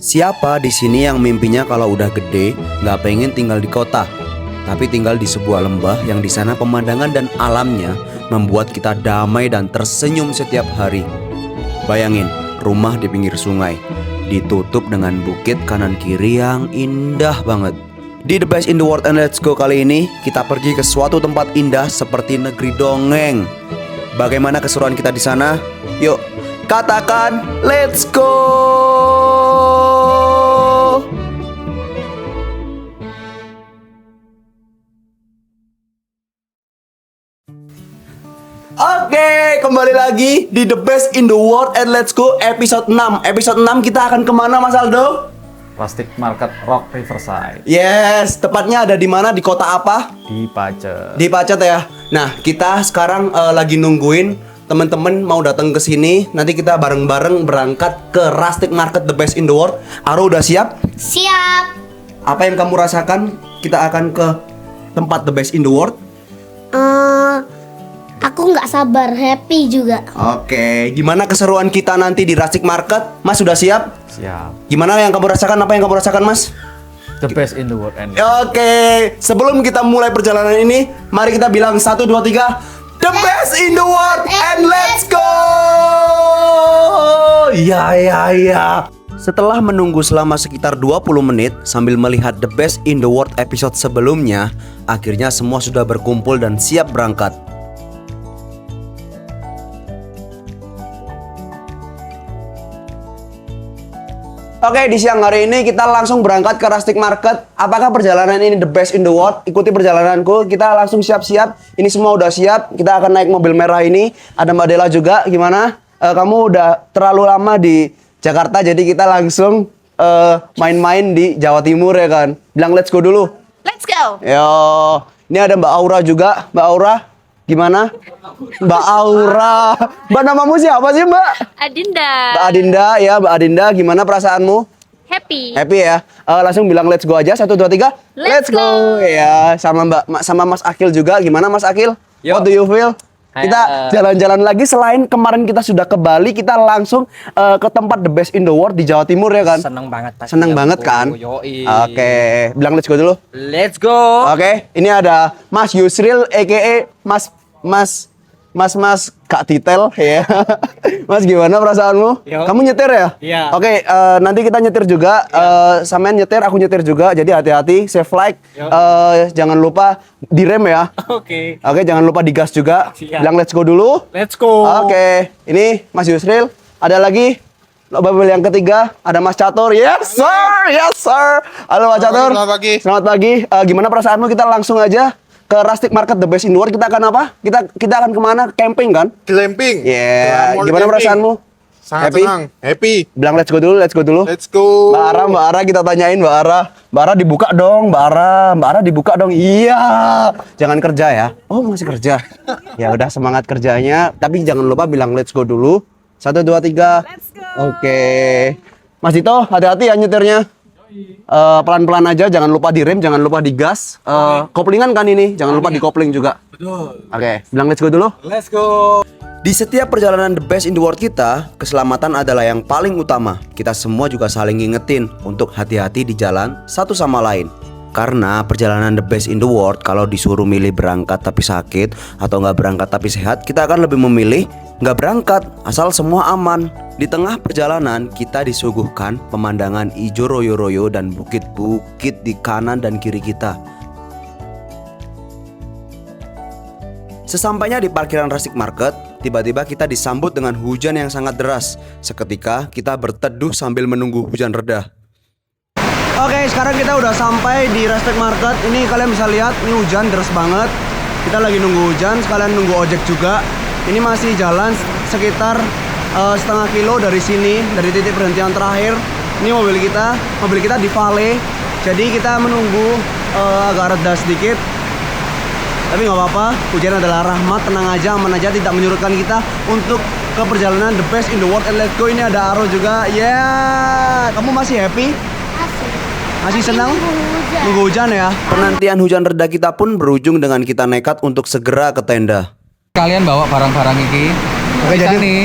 Siapa di sini yang mimpinya kalau udah gede nggak pengen tinggal di kota, tapi tinggal di sebuah lembah yang di sana pemandangan dan alamnya membuat kita damai dan tersenyum setiap hari. Bayangin, rumah di pinggir sungai, ditutup dengan bukit kanan kiri yang indah banget. Di The Best in the World and Let's Go kali ini, kita pergi ke suatu tempat indah seperti negeri dongeng. Bagaimana keseruan kita di sana? Yuk, katakan let's go! Oke, kembali lagi di The Best in the World and Let's Go episode 6. Episode 6 kita akan kemana, Mas Aldo? Plastic Market Rock Riverside Yes, tepatnya ada di mana? Di kota apa? di Pacet. Di Pacet ya. Nah, kita sekarang lagi nungguin teman-teman mau datang ke sini. Nanti kita bareng-bareng berangkat ke Rustic Market The Best in the World. Aro udah siap? Siap. Apa yang kamu rasakan? Kita akan ke tempat The Best in the World. Aku nggak sabar, happy juga. Oke, gimana keseruan kita nanti di Rustic Market? Mas sudah siap? Siap. Gimana yang kamu rasakan? Apa yang kamu rasakan, Mas? The best in the world and Oke, sebelum kita mulai perjalanan ini, mari kita bilang 1, 2, 3. The best in the world and let's go! Ya. Setelah menunggu selama sekitar 20 menit sambil melihat The Best in the World episode sebelumnya, akhirnya semua sudah berkumpul dan siap berangkat. Oke, di siang hari ini kita langsung berangkat ke Rustic Market. Apakah perjalanan ini the best in the world? Ikuti perjalananku. Kita langsung siap-siap. Ini semua udah siap. Kita akan naik mobil merah ini. Ada Mbak Dela juga. Gimana? Kamu udah terlalu lama di Jakarta, jadi kita langsung main-main di Jawa Timur ya kan? Bilang let's go dulu. Let's go. Yo, ini ada Mbak Aura juga. Mbak Aura, gimana? Mbak Aura. Mbak, namamu siapa sih, Mbak? Adinda. Mbak Adinda, ya Mbak Adinda, gimana perasaanmu? Happy. Happy ya? Langsung bilang let's go aja. 1, 2, 3. Let's go. Ya, sama Mas Akil juga. Gimana Mas Akil? Yo. What do you feel? Kita jalan-jalan lagi. Selain kemarin kita sudah ke Bali, kita langsung ke tempat the best in the world di Jawa Timur ya kan? seneng banget pasti. Seneng banget kan? Yoi. Oke, bilang let's go dulu. Let's go. Oke, ini ada Mas Yusril aka Mas Kak Detail ya. Mas, gimana perasaanmu? Yo. Kamu nyetir ya? Iya. Oke, nanti kita nyetir juga. Sampean nyetir, aku nyetir juga. Jadi hati-hati, safe flight. Yo. Jangan lupa direm ya. Oke. Oke, jangan lupa digas juga. Siap. Bilang let's go dulu. Let's go. Oke, ini Mas Yusril. Ada lagi mobil yang ketiga, ada Mas Catur. Yes sir, yes sir. Halo Mas Catur. Selamat pagi. Selamat pagi. Gimana perasaanmu? Kita langsung aja ke Rustic Market The Best in the World. Kita akan apa? Kita akan kemana? Camping kan? Glamping. Yeah. Glamour Gimana camping. perasaanmu? Sangat Happy? senang. Happy. Bilang let's go dulu, let's go dulu. Let's go. Mbak Ara kita tanyain Mbak Ara dibuka dong, Mbak Ara dibuka dong. Iya. Jangan kerja ya. Oh, masih kerja. Ya udah, semangat kerjanya, tapi jangan lupa bilang let's go dulu. 1, 2, 3. Let's go. Oke. Mas Dito, hati-hati ya nyetirnya. Pelan-pelan aja, jangan lupa direm, jangan lupa digas. Koplingan kan ini, jangan lupa dikopling juga. Betul. Oke, bilang let's go dulu. Let's go. Di setiap perjalanan the best in the world kita, keselamatan adalah yang paling utama. Kita semua juga saling ngingetin untuk hati-hati di jalan satu sama lain. Karena perjalanan the best in the world, kalau disuruh milih berangkat tapi sakit atau nggak berangkat tapi sehat, kita akan lebih memilih nggak berangkat asal semua aman. Di tengah perjalanan kita disuguhkan pemandangan hijau royo-royo dan bukit-bukit di kanan dan kiri kita. Sesampainya di parkiran Rustic Market, tiba-tiba kita disambut dengan hujan yang sangat deras. Seketika kita berteduh sambil menunggu hujan reda. Oke, sekarang kita udah sampai di Rustic Market. Ini kalian bisa lihat, ini hujan deras banget. Kita lagi nunggu hujan, sekalian nunggu ojek juga. Ini masih jalan sekitar setengah kilo dari sini, dari titik perhentian terakhir. Ini mobil kita di Vale. Jadi kita menunggu agak reda sedikit. Tapi nggak apa-apa, hujan adalah rahmat, tenang aja, aman aja, tidak menyurutkan kita untuk ke perjalanan the best in the world and let's go. Ini ada Aro juga. Yeah, kamu masih happy? Masih senang? Nunggu hujan ya. Penantian hujan reda kita pun berujung dengan kita nekat untuk segera ke tenda. Kalian bawa barang-barang ini. Oke, Bisa jadi nih.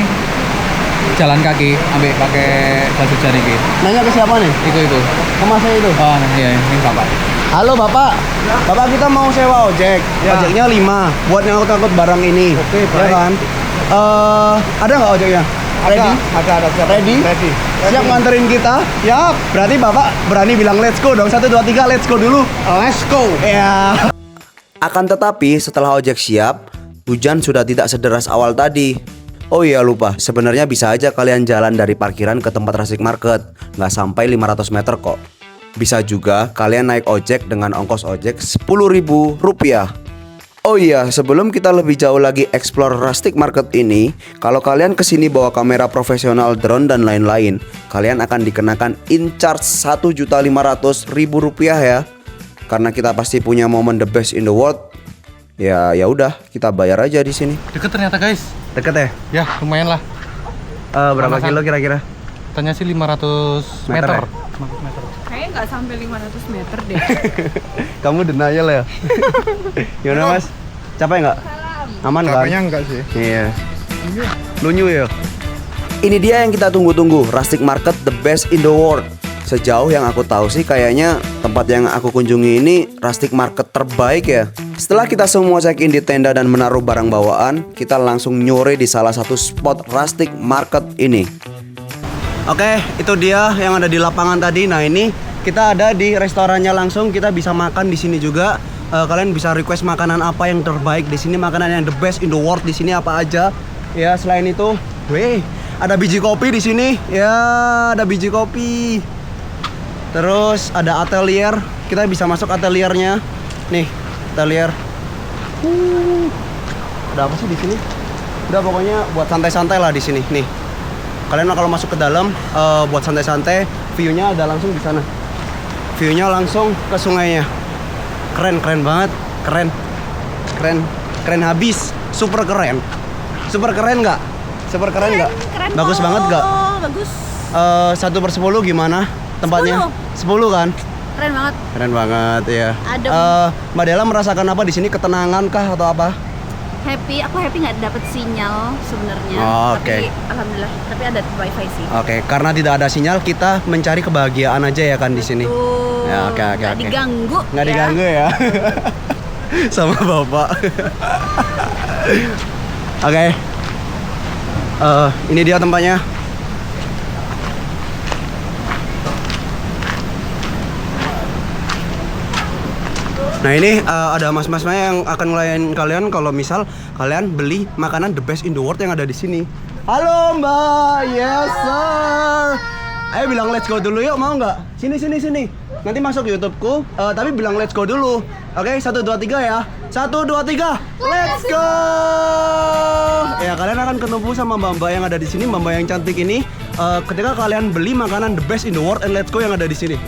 jalan kaki, ambil pakai jas hujan iki. Nanya ke siapa nih? Itu. Ke masnya itu. Oh, iya, ini Bapak. Halo Bapak. Bapak kita mau sewa ojek. Ojeknya 5 buat ngangkut-ngangkut barang ini. Oke, Ya baik. kan? Ada nggak ojeknya? Ready? Ada. Siap. Ready? Ready. Siap nganterin kita? Siap. Berarti Bapak berani bilang let's go dong. 1 2 3 let's go dulu. Let's go. Ya. Akan tetapi setelah ojek siap, hujan sudah tidak sederas awal tadi. Oh iya lupa, sebenarnya bisa aja kalian jalan dari parkiran ke tempat Rastik Market. Nggak sampai 500 meter kok. Bisa juga kalian naik ojek dengan ongkos ojek Rp10.000. Oh iya, sebelum kita lebih jauh lagi explore Rastik Market ini, kalau kalian kesini bawa kamera profesional, drone dan lain-lain, kalian akan dikenakan in charge Rp1.500.000 ya. Karena kita pasti punya momen the best in the world. Ya udah, kita bayar aja di sini. Deket ternyata, guys. Deket ya? Ya, lumayan lah. Berapa Sama-sama. kilo kira-kira? Tanya sih 500 Meter meter. ya? 500 meter. Kayaknya nggak sampai 500 meter deh. Kamu denial ya? Gimana mas? Capek nggak? Aman kan? Capeknya enggak sih. Iya. Lunyu ya? Ini dia yang kita tunggu-tunggu, Rastik Market the best in the world. Sejauh yang aku tahu sih kayaknya tempat yang aku kunjungi ini Rastik Market terbaik ya. Setelah kita semua check in di tenda dan menaruh barang bawaan, kita langsung nyore di salah satu spot Rastik Market ini. Oke, itu dia yang ada di lapangan tadi. Nah ini kita ada di restorannya langsung, kita bisa makan di sini juga. Kalian bisa request makanan apa yang terbaik di sini, makanan yang the best in the world di sini apa aja. Ya selain itu, ada biji kopi di sini. Ya ada biji kopi. Terus ada atelier, kita bisa masuk ateliernya. Nih, atelier. Ada apa sih di sini? Udah pokoknya buat santai-santai lah di sini. Nih. Kalian kalau masuk ke dalam buat santai-santai, view-nya ada langsung di sana. View-nya langsung ke sungainya. Keren banget, keren habis, super keren nggak? Super keren nggak? Keren Bagus kok. banget nggak? Bagus. 1/10 gimana tempatnya? 10 kan? Keren banget. Keren banget ya. Adem. Mbak Della merasakan apa di sini? Ketenangan kah atau apa? Happy. Aku happy nggak dapet sinyal sebenarnya. Oh, oke. Tapi alhamdulillah. Tapi ada wifi sih. Oke, karena tidak ada sinyal, kita mencari kebahagiaan aja ya kan di sini. Tuh. Ya, oke. Nggak diganggu. Nggak ya. diganggu ya. Sama bapak. Oke. Ini dia tempatnya. Nah ini ada mas-masnya yang akan ngelayan kalian kalau misal kalian beli makanan the best in the world yang ada di sini. Halo Mbak, yes sir. Ayo bilang let's go dulu yuk, mau nggak? Sini. Nanti masuk YouTubeku, tapi bilang let's go dulu. Oke, 1 2 3 ya. 1 2 3, let's go. Ya kalian akan ketemu sama mbak-mbak yang ada di sini, mbak-mbak yang cantik ini. Ketika kalian beli makanan the best in the world and let's go yang ada di sini.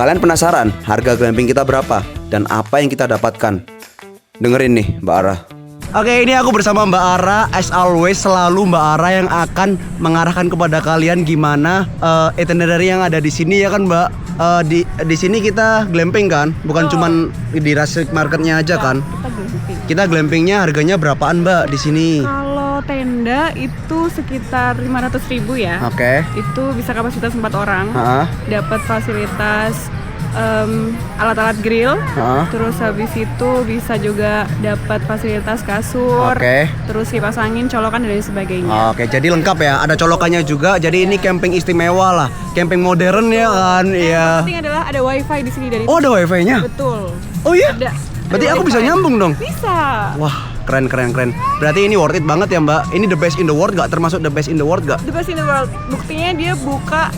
Kalian penasaran harga glamping kita berapa dan apa yang kita dapatkan? Dengerin nih Mbak Ara. Oke, ini aku bersama Mbak Ara. As always, selalu Mbak Ara yang akan mengarahkan kepada kalian gimana itinerary yang ada di sini ya kan Mbak. Di sini kita glamping kan, bukan cuman di Rastik Marketnya aja kan. Kita glamping. Kita glampingnya harganya berapaan Mbak di sini? Kalau tenda itu sekitar 500.000 ya. Oke. Itu bisa kapasitas 4 orang. Heeh. Dapat fasilitas alat-alat grill. Heeh. Terus habis itu bisa juga dapat fasilitas kasur. Oke. Terus kipas angin, colokan dan lain sebagainya. Oke, jadi lengkap ya. Ada colokannya juga. Jadi ini camping istimewa lah. Camping modern ya kan. Iya. Yang penting adalah ada wifi di sini dari Oh, ada wifi-nya? betul. Oh iya? Ada. Berarti aku bisa wifi. nyambung dong. Bisa. Wah, keren. Berarti ini worth it banget ya, Mbak. Ini the best in the world gak? Termasuk the best in the world gak? The best in the world. Buktinya dia buka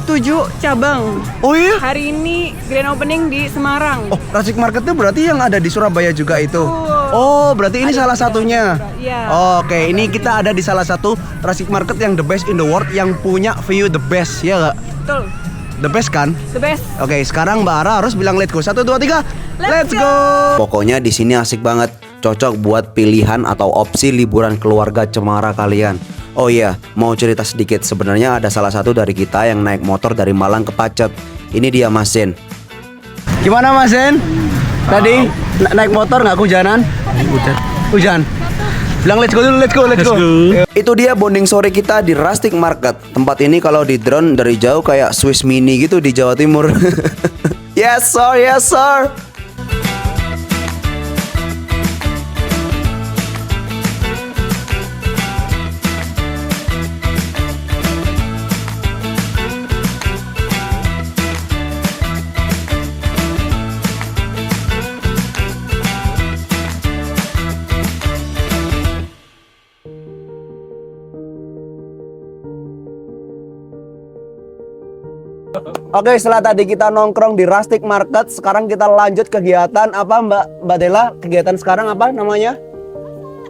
7 cabang. Oh iya? Hari ini grand opening di Semarang. Oh, Rastik Market itu berarti yang ada di Surabaya juga itu. Betul. Oh, berarti ini Ada salah di satunya. Iya. Oke, ini kita ada di salah satu Rastik Market yang the best in the world yang punya view the best, ya gak? Betul. The best kan? The best. Oke, sekarang Mbak Ara harus bilang let's go. 1 2 3. Let's go. Pokoknya di sini asik banget. Cocok buat pilihan atau opsi liburan keluarga cemara kalian. Oh iya, mau cerita sedikit. Sebenarnya ada salah satu dari kita yang naik motor dari Malang ke Pacet. Ini dia Mas Zen. Gimana Mas Zen? Tadi naik motor nggak kehujanan? Hujan. Bilang let's go dulu, let's go. Itu dia bonding sore kita di Rustic Market. Tempat ini kalau di drone dari jauh kayak Swiss Mini gitu di Jawa Timur. Yes sir, yes sir. Oke, setelah tadi kita nongkrong di Rustic Market, sekarang kita lanjut kegiatan apa Mbak Dela? Kegiatan sekarang apa namanya?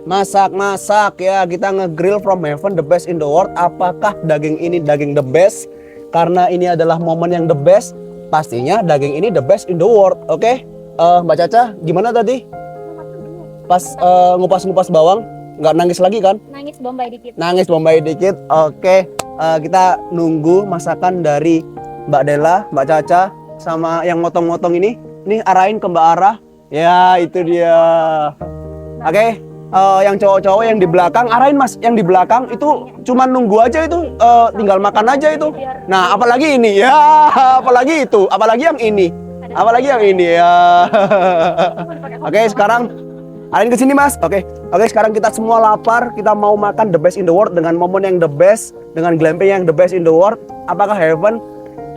Masak ya, kita nge-grill from heaven, the best in the world. Apakah daging ini daging the best? Karena ini adalah momen yang the best, pastinya daging ini the best in the world. Oke, Mbak Caca, gimana tadi? Pas ngupas-ngupas bawang, nggak nangis lagi kan? Nangis Bombay dikit. Oke, kita nunggu masakan dari Mbak Dela, Mbak Caca, sama yang motong-motong ini. Nih arahin ke Mbak Ara. Ya, itu dia. Oke, yang cowok-cowok yang di belakang, arahin Mas. Yang di belakang itu cuma nunggu aja itu, tinggal makan aja itu. Nah, apalagi ini ya, apalagi itu, apalagi yang ini. Apalagi yang ini ya. Oke, sekarang arahin ke sini Mas. Oke, sekarang kita semua lapar, kita mau makan the best in the world dengan momen yang the best, dengan glamping yang the best in the world. Apakah heaven?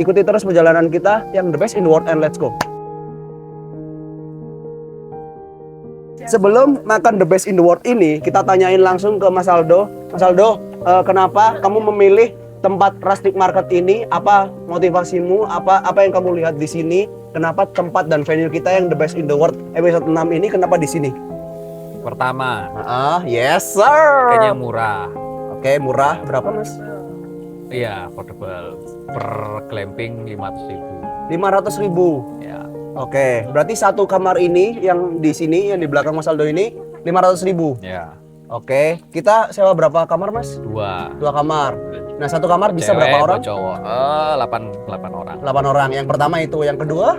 Ikuti terus perjalanan kita yang the best in the world and let's go. Sebelum makan the best in the world ini, kita tanyain langsung ke Mas Aldo. Mas Aldo, kenapa kamu memilih tempat Rustic Market ini? Apa motivasimu? Apa yang kamu lihat di sini? Kenapa tempat dan venue kita yang the best in the world episode 6 ini kenapa di sini? Pertama, yes sir. kayaknya murah. Oke, murah. Berapa Mas? Iya, affordable. Per glamping 500.000. 500.000. Ya. Oke, berarti satu kamar ini yang di sini, yang di belakang Mas Aldo ini 500.000. Ya. Oke, kita sewa berapa kamar Mas? 2. 2 kamar. Nah, satu kamar bisa Cewek, berapa orang? Cowok. 8 orang. 8 orang. Yang pertama itu, yang kedua?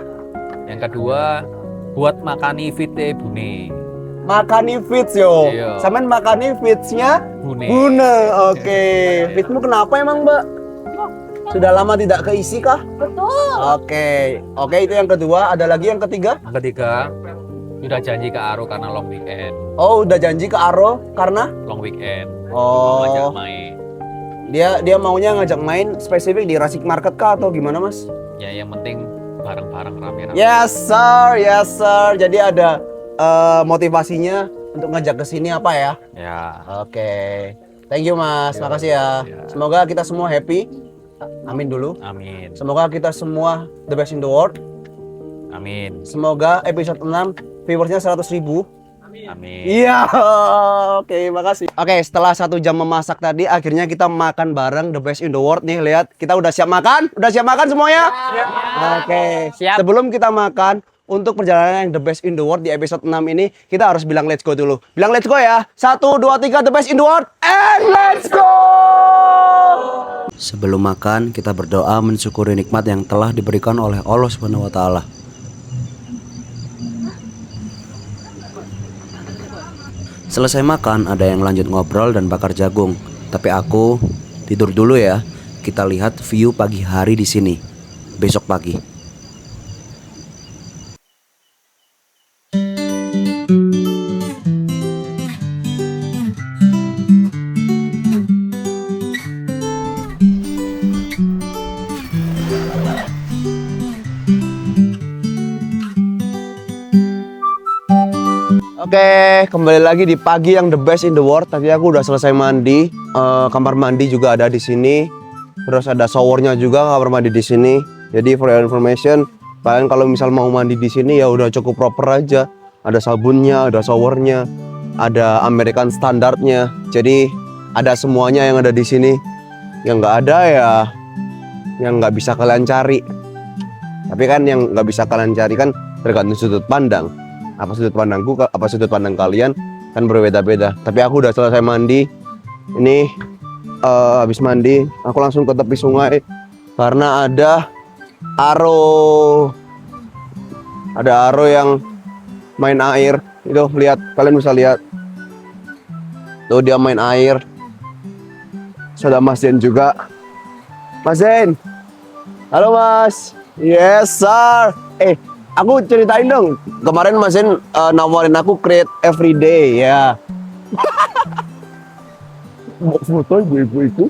Yang kedua, buat makani fite bune. Makani fits yo. Iya. Samen makani fitsnya Bune. Oke. Fitmu kenapa emang Mbak? Sudah lama tidak keisi kah? Betul. Oke, itu yang kedua. Ada lagi yang ketiga? Yang ketiga, sudah janji ke Aro karena long weekend. Oh, udah janji ke Aro karena? Long weekend. Oh. Ngajak main. Dia maunya ngajak main spesifik di Rustic Market kah atau gimana Mas? Ya yang penting bareng-bareng rame-rame. Yes sir. Jadi ada motivasinya untuk ngajak ke sini apa ya? Ya. Oke. Thank you Mas, makasih ya. Semoga kita semua happy. Amin dulu. Amin. Semoga kita semua the best in the world. Amin. Semoga episode 6 viewersnya 100.000. Amin. Iya. Oke, makasih. Oke, setelah 1 jam memasak tadi, akhirnya kita makan bareng the best in the world nih. Lihat, kita udah siap makan? Udah siap makan semuanya? Oke. Siap. Sebelum kita makan, untuk perjalanan yang the best in the world di episode 6 ini, kita harus bilang let's go dulu. Bilang let's go ya. 1, 2, 3, the best in the world, and let's go! Sebelum makan, kita berdoa mensyukuri nikmat yang telah diberikan oleh Allah Subhanahu wa Ta'ala. Selesai makan, ada yang lanjut ngobrol dan bakar jagung. Tapi aku tidur dulu ya. Kita lihat view pagi hari di sini. Besok pagi. Oke, kembali lagi di pagi yang the best in the world. Tadi aku udah selesai mandi. Kamar mandi juga ada di sini. Terus ada showernya juga kamar mandi di sini. Jadi for your information, kalian kalau misal mau mandi di sini ya udah cukup proper aja. Ada sabunnya, ada showernya, ada American standarnya. Jadi ada semuanya yang ada di sini. Yang nggak ada ya, yang nggak bisa kalian cari. Tapi kan yang nggak bisa kalian cari kan tergantung sudut pandang. Apa sudut pandangku, apa sudut pandang kalian kan berbeda-beda. Tapi aku udah selesai mandi. Ini habis mandi aku langsung ke tepi sungai karena ada aro yang main air. Itu lihat, kalian bisa lihat. Tuh dia main air. Sudah Mas Zen juga. Mas Zen. Halo Mas. Yes sir. Aku ceritain dong. Kemarin Mas Zen nawarin aku create everyday ya. Foto ibu-ibu itu.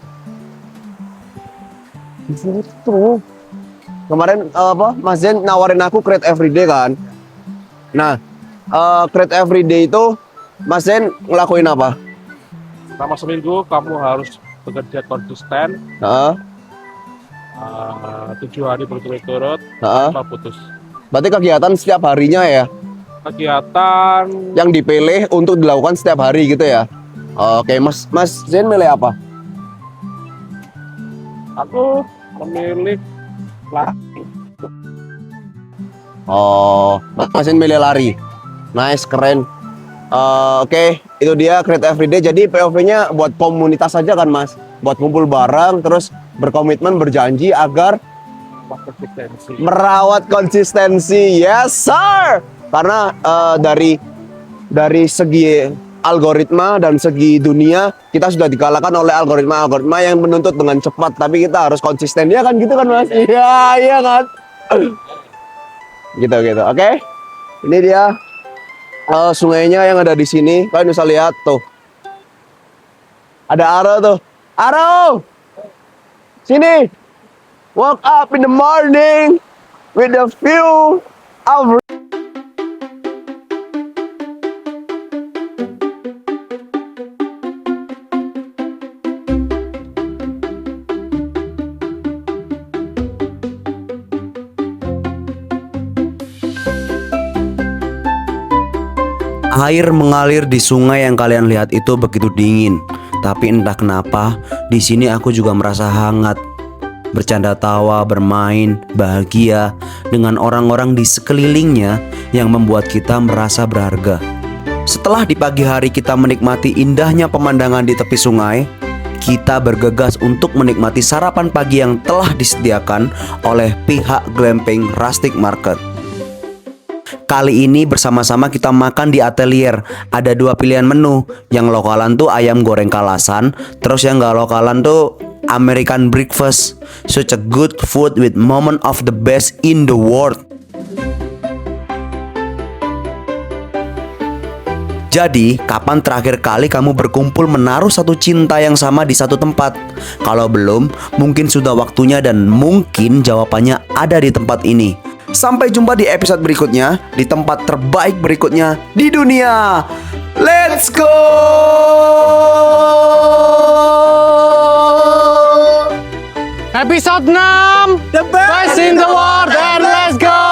Foto. Kemarin Mas Zen nawarin aku create everyday kan. Nah, create everyday itu Mas Zen ngelakuin apa? Selama seminggu kamu harus bekerja konsisten, 7 hari berturut-turut tanpa putus. Berarti kegiatan setiap harinya ya? Kegiatan Yang dipilih untuk dilakukan setiap hari gitu ya? Oke, Mas Zen milih apa? aku memilih Mas Zen milih lari. Nice, keren. Oke, itu dia create everyday. Jadi POV-nya buat komunitas saja kan Mas? Buat kumpul bareng, terus berkomitmen, berjanji agar konsistensi. merawat konsistensi. Yes sir. Karena dari segi algoritma dan segi dunia kita sudah dikalahkan oleh algoritma yang menuntut dengan cepat, tapi kita harus konsisten ya kan, gitu kan Mas? Iya kan. Gitu. Oke. Ini dia sungainya yang ada di sini. Kalian bisa lihat tuh. Ada Aro tuh. Aro. Sini. Woke up in the morning with the view of air mengalir di sungai yang kalian lihat itu begitu dingin. Tapi entah kenapa, di sini aku juga merasa hangat. Bercanda tawa, bermain, bahagia dengan orang-orang di sekelilingnya yang membuat kita merasa berharga. Setelah di pagi hari kita menikmati indahnya pemandangan di tepi sungai, kita bergegas untuk menikmati sarapan pagi yang telah disediakan oleh pihak glamping Rustic Market. Kali ini bersama-sama kita makan di atelier. Ada 2 pilihan menu. Yang lokalan tuh ayam goreng kalasan, terus yang gak lokalan tuh American breakfast. Such a good food with moment of the best in the world. Jadi, kapan terakhir kali kamu berkumpul menaruh satu cinta yang sama di satu tempat? Kalau belum, mungkin sudah waktunya dan mungkin jawabannya ada di tempat ini. Sampai jumpa di episode berikutnya, di tempat terbaik berikutnya di dunia. Let's go! Episode 6, The best in the world, and let's go!